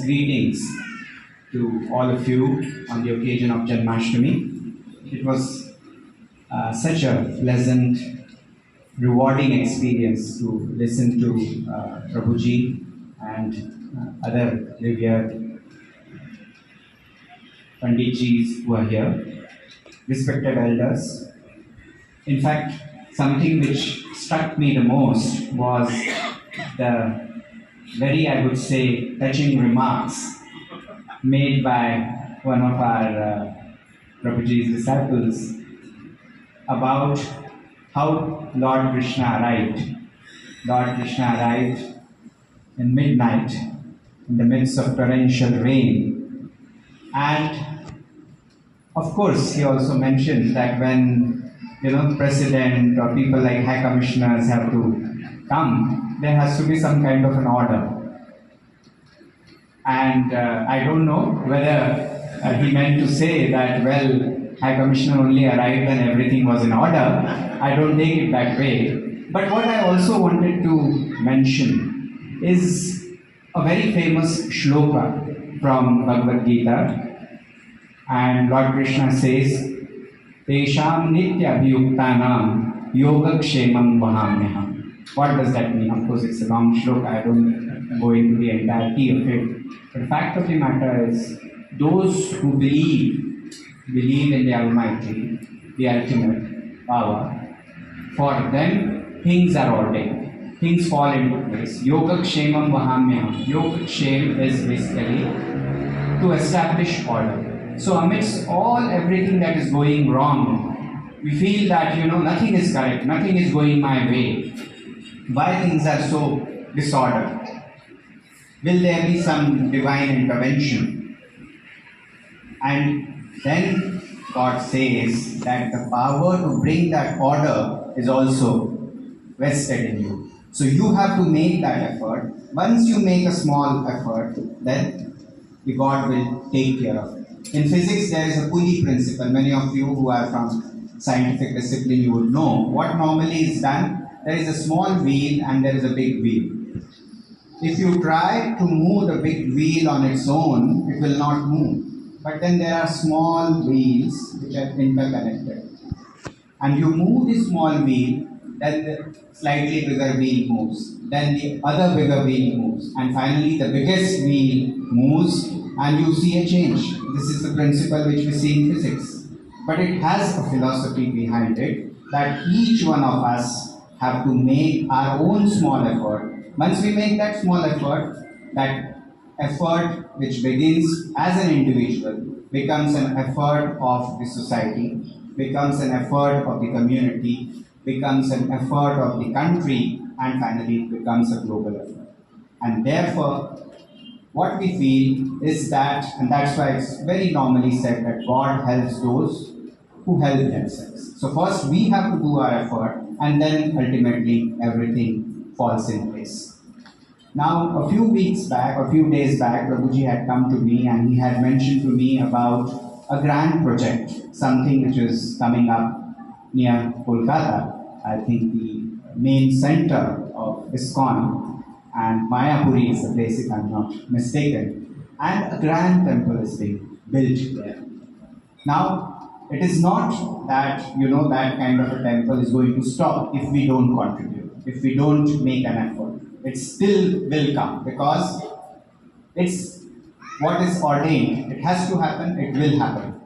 greetings to all of you on the occasion of Janmashtami. It was such a pleasant, rewarding experience to listen to Prabhuji and other revered Panditjis who are here, respected elders. In fact, something which struck me the most was the very, I would say, touching remarks made by one of our Prabhuji's disciples about how Lord Krishna arrived. Lord Krishna arrived in midnight in the midst of torrential rain. And of course, he also mentioned that when president or people like high commissioners have to come, there has to be some kind of an order. And I don't know whether he meant to say that, well, High Commissioner only arrived and everything was in order. I don't take it that way. But what I also wanted to mention is a very famous shloka from Bhagavad Gita. And Lord Krishna says, Tesham nitya abhiyuktanam yogakshemam vahamyaham. What does that mean? Of course, it's a long shloka. I don't go into the entirety of it. But the fact of the matter is, those who believe in the Almighty, the ultimate power, for them things are ordained. Things fall into place. Yogakshemam vahamyaham. Yogakshem is basically to establish order. So amidst everything that is going wrong, we feel that nothing is correct, nothing is going my way. Why things are so disordered? Will there be some divine intervention? And then God says that the power to bring that order is also vested in you. So you have to make that effort. Once you make a small effort, then the God will take care of it. In physics, there is a pulley principle. Many of you who are from scientific discipline, you would know. What normally is done, there is a small wheel and there is a big wheel. If you try to move the big wheel on its own, it will not move. But then there are small wheels which are interconnected. And you move the small wheel, then the slightly bigger wheel moves. Then the other bigger wheel moves. And finally the biggest wheel moves and you see a change. This is the principle which we see in physics. But it has a philosophy behind it that each one of us have to make our own small effort. Once we make that small effort, that effort which begins as an individual becomes an effort of the society, becomes an effort of the community, becomes an effort of the country, and finally it becomes a global effort. And therefore, what we feel is that, and that's why it's very normally said that God helps those who help themselves. So first we have to do our effort, and then ultimately everything falls in place. Now, a few days back, Prabhuji had come to me and he had mentioned to me about a grand project, something which is coming up near Kolkata. I think the main center of ISKCON, and Mayapuri is the place if I'm not mistaken. And a grand temple is being built there. Now, it is not that, that kind of a temple is going to stop if we don't contribute, if we don't make an effort. It still will come because it's what is ordained. It has to happen, it will happen.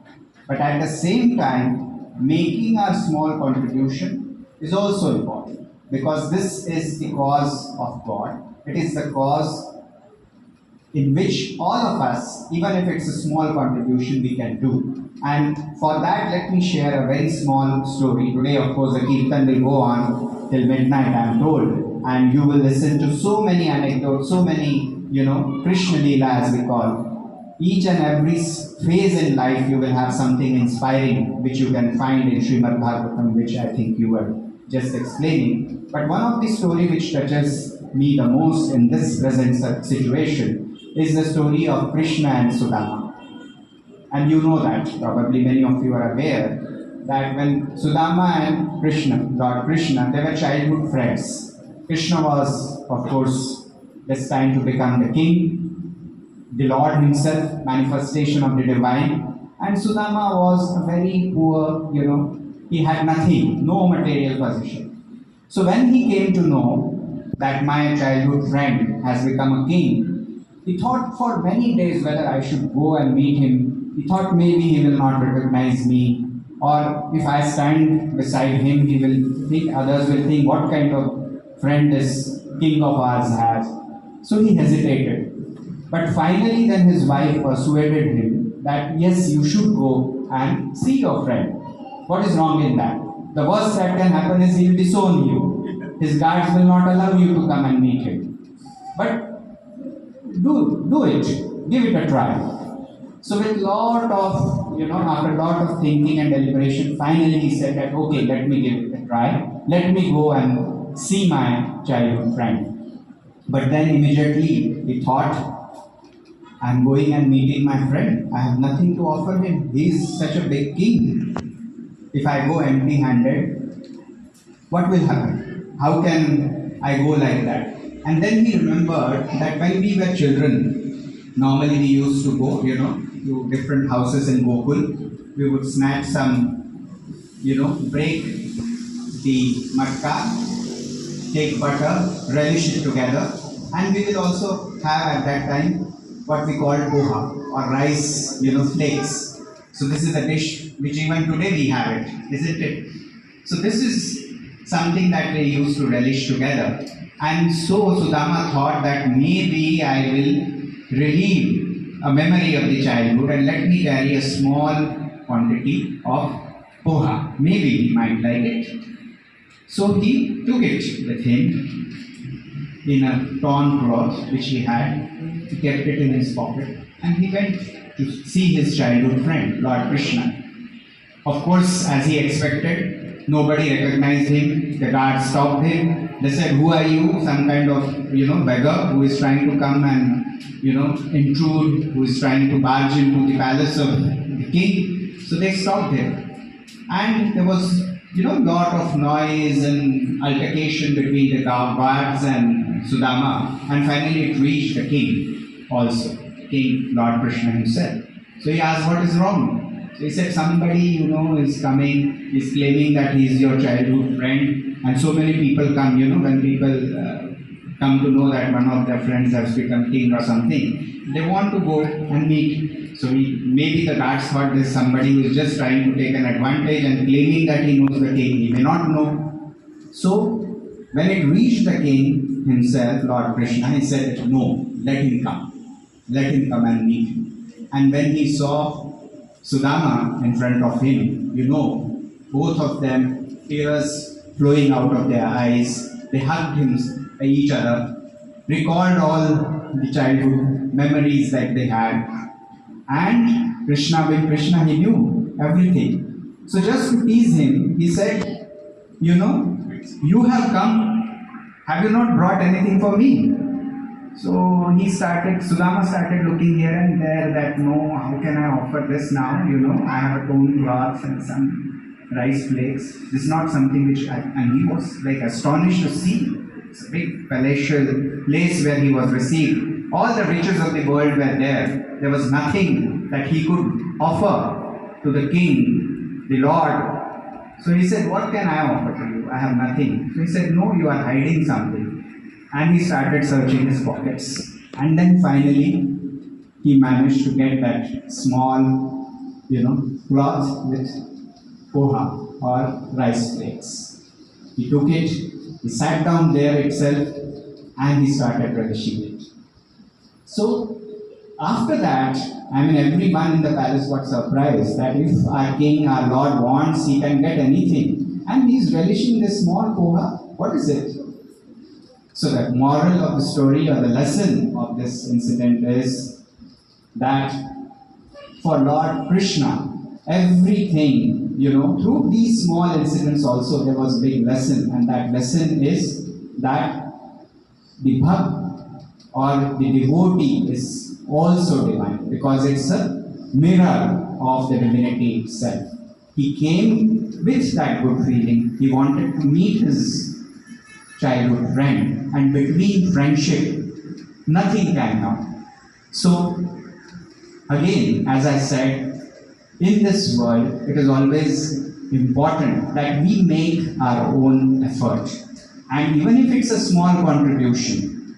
But at the same time, making our small contribution is also important because this is the cause of God. It is the cause in which all of us, even if it's a small contribution, we can do. And for that, let me share a very small story. Today, of course, the Kirtan will go on till midnight, I am told. And you will listen to so many anecdotes, so many, Krishna Leela as we call. Each and every phase in life, you will have something inspiring, which you can find in Srimad Bhagavatam, which I think you were just explaining. But one of the stories which touches me the most in this present situation is the story of Krishna and Sudama. And you know that, probably many of you are aware, that when Sudama and Krishna, Lord Krishna, they were childhood friends. Krishna was, of course, destined to become the king, the Lord himself, manifestation of the divine. And Sudama was a very poor, he had nothing, no material possession. So when he came to know that my childhood friend has become a king, he thought for many days whether I should go and meet him. He thought maybe he will not recognize me, or if I stand beside him, he will think, others will think, what kind of friend this king of ours has. So he hesitated. But finally, then his wife persuaded him that yes, you should go and see your friend. What is wrong in that? The worst that can happen is he will disown you. His guards will not allow you to come and meet him. But do it. Give it a try. So with lot of, after lot of thinking and deliberation, finally he said that, okay, let me give it a try. Let me go and see my childhood friend. But then immediately he thought, I'm going and meeting my friend. I have nothing to offer him. He is such a big king. If I go empty-handed, what will happen? How can I go like that? And then he remembered that when we were children, normally we used to go, to different houses in Gokul. We would snatch some, break the matka, take butter, relish it together, and we will also have at that time what we call poha or rice, flakes. So this is a dish which even today we have it, isn't it? So this is something that they used to relish together. And so Sudama thought that maybe I will relieve a memory of the childhood and let me carry a small quantity of poha. Maybe he might like it. So he took it with him in a torn cloth which he had. He kept it in his pocket and he went to see his childhood friend, Lord Krishna. Of course, as he expected, nobody recognized him. The guards stopped him. They said, who are you? Some kind of, beggar who is trying to come and, intrude, who is trying to barge into the palace of the king. So they stopped him. And there was, lot of noise and altercation between the guards and Sudama. And finally it reached the king also, King Lord Krishna himself. So he asked, what is wrong? So he said, somebody, is coming, is claiming that he is your childhood friend. And so many people come, when people come to know that one of their friends has become king or something, they want to go and meet. So maybe the guards thought there's somebody who is just trying to take an advantage and claiming that he knows the king. He may not know. So when it reached the king himself, Lord Krishna, he said, no, let him come. Let him come and meet him. And when he saw Sudama in front of him, both of them, tears flowing out of their eyes, they hugged each other, recalled all the childhood memories that they had. And being Krishna, he knew everything. So just to tease him, he said, you have come, have you not brought anything for me? So Sudama started looking here and there that, no, how can I offer this now? I have a torn cloth and some rice flakes. This is not something and he was like astonished to see. It's a big palatial place where he was received. All the riches of the world were there. There was nothing that he could offer to the king, the Lord. So he said, what can I offer to you? I have nothing. So he said, no, you are hiding something. And he started searching his pockets. And then finally, he managed to get that small, cloth with poha or rice flakes. He took it, he sat down there itself, and he started relishing it. So, after that, everyone in the palace was surprised that if our king, our Lord wants, he can get anything. And he's relishing this small poha. What is it? So the moral of the story or the lesson of this incident is that for Lord Krishna, everything, through these small incidents also there was a big lesson, and that lesson is that the bhakt or the devotee is also divine because it's a mirror of the divinity itself. He came with that good feeling. He wanted to meet his childhood friend, and between friendship, nothing can come. So, again, as I said, in this world, it is always important that we make our own effort. And even if it's a small contribution,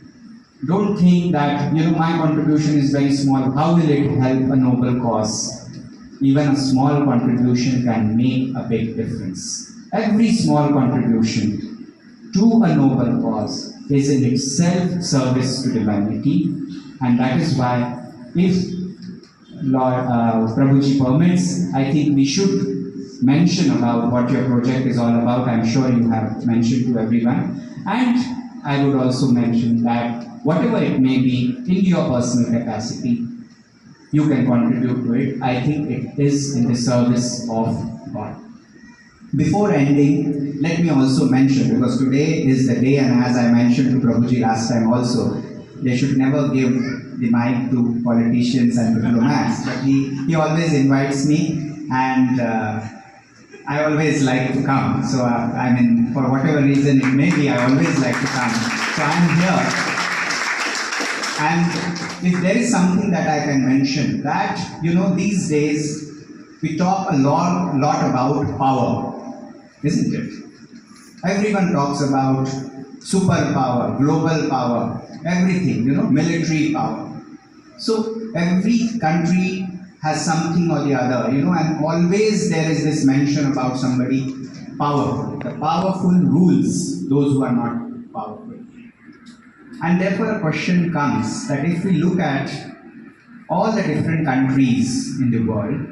don't think that, my contribution is very small, how will it help a noble cause? Even a small contribution can make a big difference. Every small contribution to a noble cause is in itself service to divinity, and that is why, if Lord Prabhuji permits, I think we should mention about what your project is all about. I'm sure you have mentioned to everyone, and I would also mention that whatever it may be in your personal capacity, you can contribute to it. I think it is in the service of God. Before ending, let me also mention, because today is the day, and as I mentioned to Prabhuji last time also, they should never give the mic to politicians and diplomats, but he always invites me, and I always like to come. So, for whatever reason it may be, I always like to come. So I'm here. And if there is something that I can mention, that, these days we talk a lot about power, isn't it? Everyone talks about superpower, global power, everything, military power. So every country has something or the other, and always there is this mention about somebody powerful. The powerful rules those who are not powerful. And therefore a question comes that if we look at all the different countries in the world,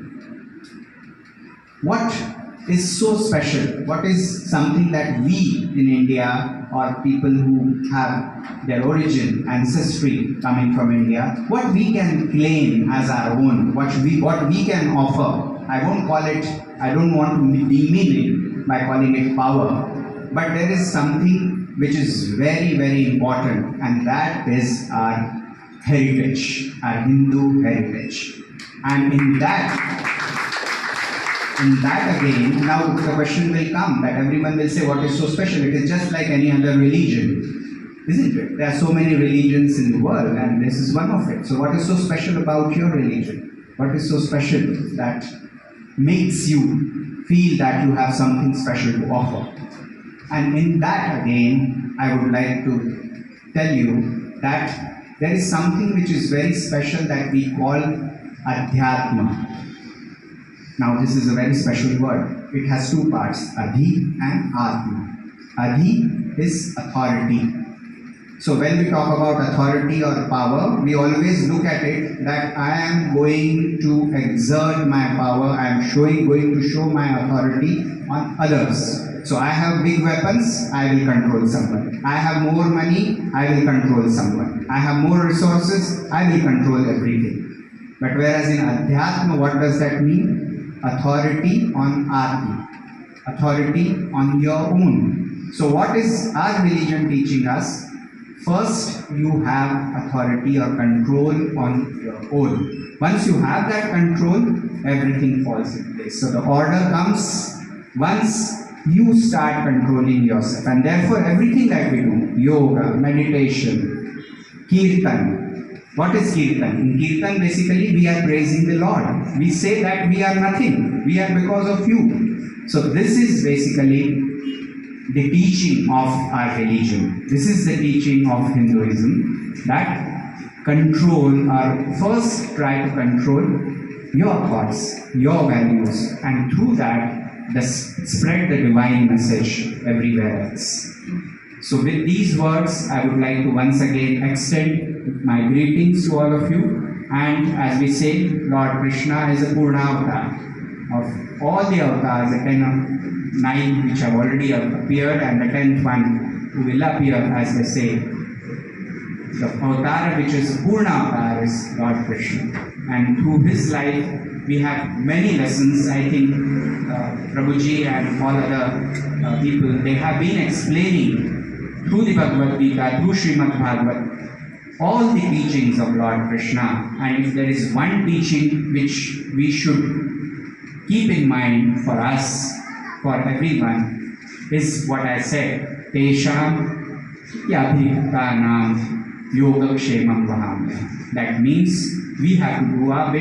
what is so special? What is something that we in India, or people who have their origin, ancestry coming from India, what we can claim as our own, what we can offer? I don't want to demean it by calling it power, but there is something which is very, very important, and that is our heritage, our Hindu heritage. And in that again, now the question will come that everyone will say, what is so special? It is just like any other religion, isn't it? There are so many religions in the world, and this is one of it. So what is so special about your religion? What is so special that makes you feel that you have something special to offer? And in that again, I would like to tell you that there is something which is very special that we call Adhyatma. Now this is a very special word. It has two parts, Adhi and Atma. Adhi is authority. So when we talk about authority or power, we always look at it that I am going to exert my power, I am going to show my authority on others. So I have big weapons, I will control someone. I have more money, I will control someone. I have more resources, I will control everything. But whereas in Adhyatma, what does that mean? Authority on Atma. Authority on your own. So what is our religion teaching us? First, you have authority or control on your own. Once you have that control, everything falls in place. So the order comes once you start controlling yourself. And therefore, everything that we do, yoga, meditation, kirtan. What is kirtan? In kirtan, basically, we are praising the Lord. We say that we are nothing. We are because of you. So this is basically the teaching of our religion. This is the teaching of Hinduism, that control, or first try to control your thoughts, your values, and through that spread the divine message everywhere else. So with these words, I would like to once again extend my greetings to all of you. And as we say, Lord Krishna is a Purna avatar. Of all the avatars, the 9 which have already appeared, and the 10th one who will appear, as they say, the avatar which is Purna avatar is Lord Krishna. And through his life, we have many lessons. I think Prabhuji and all other people, they have been explaining through the Bhagavad Gita, through Srimad Bhagavat, all the teachings of Lord Krishna. And if there is one teaching which we should keep in mind for us, for everyone, is what I said, Tesham Yabhiktanam Yogakshemam Vahamya. That means we have to do our bit